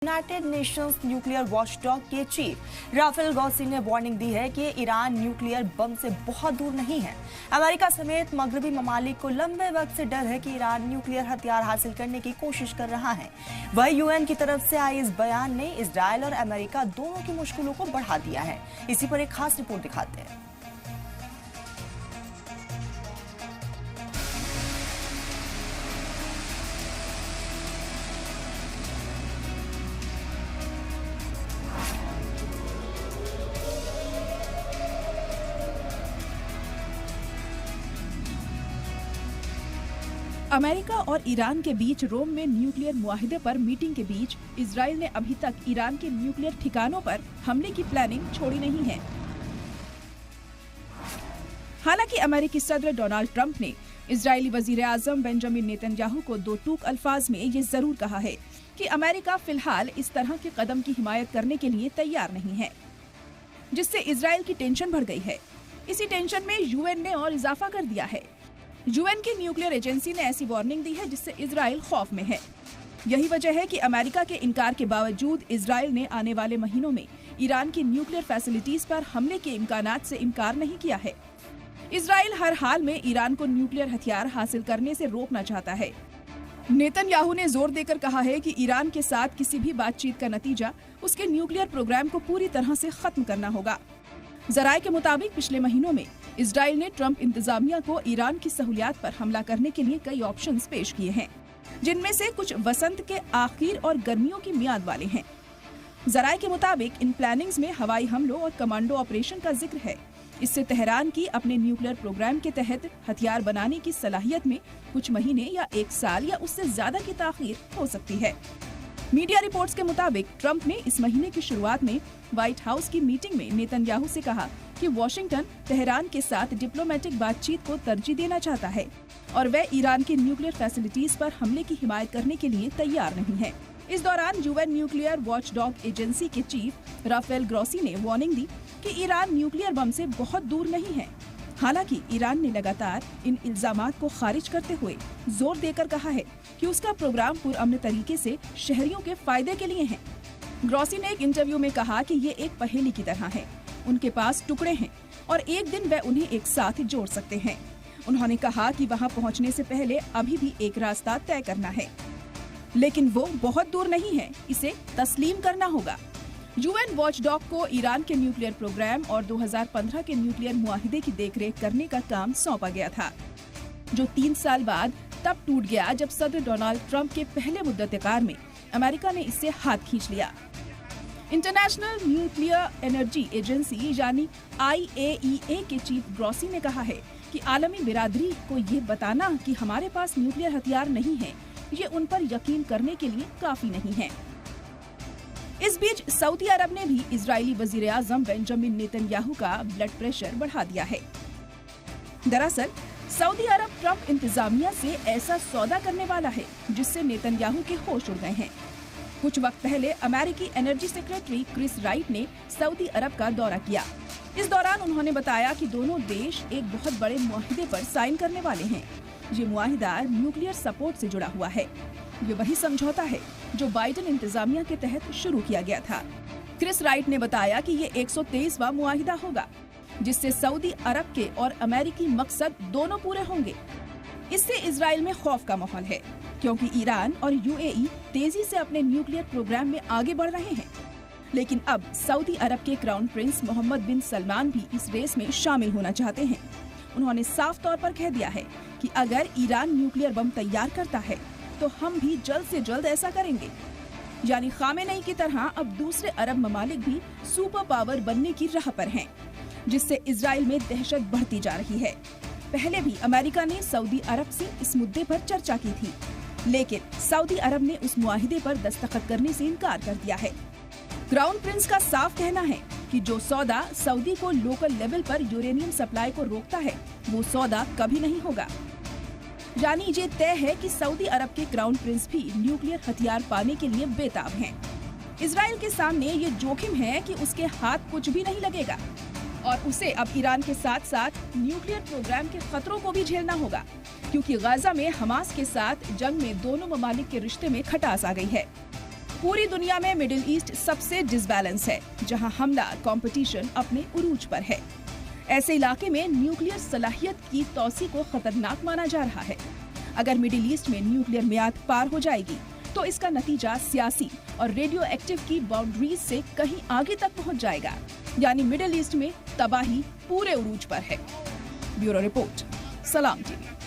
United Nations nuclear watchdog के chief Rafael Grossi ने warning दी है कि ईरान न्यूक्लियर बम से बहुत दूर नहीं है। अमेरिका समेत मगरबी ममालिक को लंबे वक्त से डर है कि ईरान न्यूक्लियर हथियार हासिल करने की कोशिश कर रहा है। वही यूएन की तरफ से आए इस बयान ने इजरायल और अमेरिका दोनों की मुश्किलों को बढ़ा दिया है। इसी पर एक खास रिपोर्ट दिखाते हैं। अमेरिका और ईरान के बीच रोम में न्यूक्लियर मुआहिदे पर मीटिंग के बीच इजराइल ने अभी तक ईरान के न्यूक्लियर ठिकानों पर हमले की प्लानिंग छोड़ी नहीं है। हालांकि अमेरिकी सदर डोनाल्ड ट्रंप ने इजरायली वजीर आजम बेंजामिन नेतन्याहू को दो टूक अल्फाज में ये जरूर कहा है कि अमेरिका फिलहाल इस तरह के कदम की हिमायत करने के लिए तैयार नहीं है, जिससे इजराइल की टेंशन बढ़ गई है। इसी टेंशन में यूएन ने और इजाफा कर दिया है। यूएन की न्यूक्लियर एजेंसी ने ऐसी वार्निंग दी है जिससे इजराइल खौफ में है। यही वजह है कि अमेरिका के इनकार के बावजूद इजराइल ने आने वाले महीनों में ईरान की न्यूक्लियर फैसिलिटीज पर हमले के इम्कानात से इनकार नहीं किया है। इजराइल हर हाल में ईरान को न्यूक्लियर हथियार हासिल करने से रोकना चाहता है। नेतन्याहू ने जोर देकर कहा है कि ईरान के साथ किसी भी बातचीत का नतीजा उसके न्यूक्लियर प्रोग्राम को पूरी तरह से खत्म करना होगा। जराये के मुताबिक पिछले महीनों में इजराइल ने ट्रंप इंतजामिया को ईरान की सहूलियात पर हमला करने के लिए कई ऑप्शंस पेश किए हैं, जिनमें से कुछ वसंत के आखिर और गर्मियों की मियाद वाले हैं। जराये के मुताबिक इन प्लानिंग्स में हवाई हमलों और कमांडो ऑपरेशन का जिक्र है। इससे तेहरान की अपने न्यूक्लियर प्रोग्राम के तहत हथियार बनाने की सलाहियत में कुछ महीने या एक साल या उससे ज्यादा की ताखीर हो सकती है। मीडिया रिपोर्ट्स के मुताबिक ट्रंप ने इस महीने की शुरुआत में व्हाइट हाउस की मीटिंग में नेतन्याहू से कहा कि वॉशिंगटन तेहरान के साथ डिप्लोमेटिक बातचीत को तरजीह देना चाहता है और वह ईरान की न्यूक्लियर फैसिलिटीज पर हमले की हिमायत करने के लिए तैयार नहीं है। इस दौरान यूएन न्यूक्लियर वॉचडॉग एजेंसी के चीफ राफेल ग्रॉसी ने वार्निंग दी कि ईरान न्यूक्लियर बम से बहुत दूर नहीं है। हालांकि ईरान ने लगातार इन इल्जामात को खारिज करते हुए जोर देकर कहा है कि उसका प्रोग्राम पुरअमन तरीके से शहरियों के फायदे के लिए है। ग्रॉसी ने एक इंटरव्यू में कहा कि ये एक पहेली की तरह है, उनके पास टुकड़े हैं और एक दिन वह उन्हें एक साथ जोड़ सकते हैं। उन्होंने कहा कि वहां पहुंचने से पहले अभी भी एक रास्ता तय करना है, लेकिन वो बहुत दूर नहीं है, इसे तस्लीम करना होगा। यूएन वॉचडॉग को ईरान के न्यूक्लियर प्रोग्राम और 2015 के न्यूक्लियर मुआहिदे की देखरेख करने का काम सौंपा गया था, जो 3 साल बाद तब टूट गया जब सदर डोनाल्ड ट्रंप के पहले मुद्दतकार में अमेरिका ने इससे हाथ खींच लिया। इंटरनेशनल न्यूक्लियर एनर्जी एजेंसी यानी IAEA के चीफ ग्रॉसी ने कहा है कि आलमी बिरादरी को ये बताना कि हमारे पास न्यूक्लियर हथियार नहीं है, ये उन पर यकीन करने के लिए काफी नहीं है। इस बीच सऊदी अरब ने भी इजरायली वजीर आजम बेंजामिन नेतन्याहू का ब्लड प्रेशर बढ़ा दिया है। दरअसल सऊदी अरब ट्रंप इंतजामिया से ऐसा सौदा करने वाला है जिससे नेतन्याहू के होश उड़ गए हैं। कुछ वक्त पहले अमेरिकी एनर्जी सेक्रेटरी क्रिस राइट ने सऊदी अरब का दौरा किया। इस दौरान उन्होंने बताया कि दोनों देश एक बहुत बड़े मुआहिदे पर साइन करने वाले हैं। ये मुआहिदा न्यूक्लियर सपोर्ट से जुड़ा हुआ है। ये वही समझौता है जो बाइडेन इंतजामिया के तहत शुरू किया गया था। क्रिस राइट ने बताया कि ये 123वां मुआहिदा होगा, जिससे सऊदी अरब के और अमेरिकी मकसद दोनों पूरे होंगे। इससे इजराइल में खौफ का माहौल है, क्योंकि ईरान और UAE तेजी से अपने न्यूक्लियर प्रोग्राम में आगे बढ़ रहे हैं। लेकिन अब सऊदी अरब के क्राउन प्रिंस मोहम्मद बिन सलमान भी इस रेस में शामिल होना चाहते हैं। उन्होंने साफ तौर पर कह दिया है कि अगर ईरान न्यूक्लियर बम तैयार करता है तो हम भी जल्द से जल्द ऐसा करेंगे। यानी खामेनेई की तरह अब दूसरे अरब ममालिक भी सुपर पावर बनने की राह पर हैं, जिससे इजराइल में दहशत बढ़ती जा रही है। पहले भी अमेरिका ने सऊदी अरब से इस मुद्दे पर चर्चा की थी, लेकिन सऊदी अरब ने उस मुआहिदे पर दस्तखत करने से इनकार कर दिया है। क्राउन प्रिंस का साफ कहना है कि जो सौदा सऊदी को लोकल लेवल पर यूरेनियम सप्लाई को रोकता है, वो सौदा कभी नहीं होगा। यानी ये तय है कि सऊदी अरब के क्राउन प्रिंस भी न्यूक्लियर हथियार पाने के लिए बेताब हैं। इजराइल के सामने ये जोखिम है कि उसके हाथ कुछ भी नहीं लगेगा और उसे अब ईरान के साथ साथ न्यूक्लियर प्रोग्राम के खतरों को भी झेलना होगा, क्योंकि गाजा में हमास के साथ जंग में दोनों ममालिक के रिश्ते में खटास आ गई है। पूरी दुनिया में मिडिल ईस्ट सबसे डिसबैलेंस है, जहां हमला कंपटीशन अपने उरूज पर है। ऐसे इलाके में न्यूक्लियर सलाहियत की तौसी को खतरनाक माना जा रहा है। अगर मिडिल ईस्ट में न्यूक्लियर मियाद पार हो जाएगी तो इसका नतीजा सियासी और रेडियो एक्टिव की बाउंड्रीज से कहीं आगे तक पहुंच जाएगा, यानी मिडिल ईस्ट में तबाही पूरे उरूज पर है। ब्यूरो रिपोर्ट, सलाम टीवी।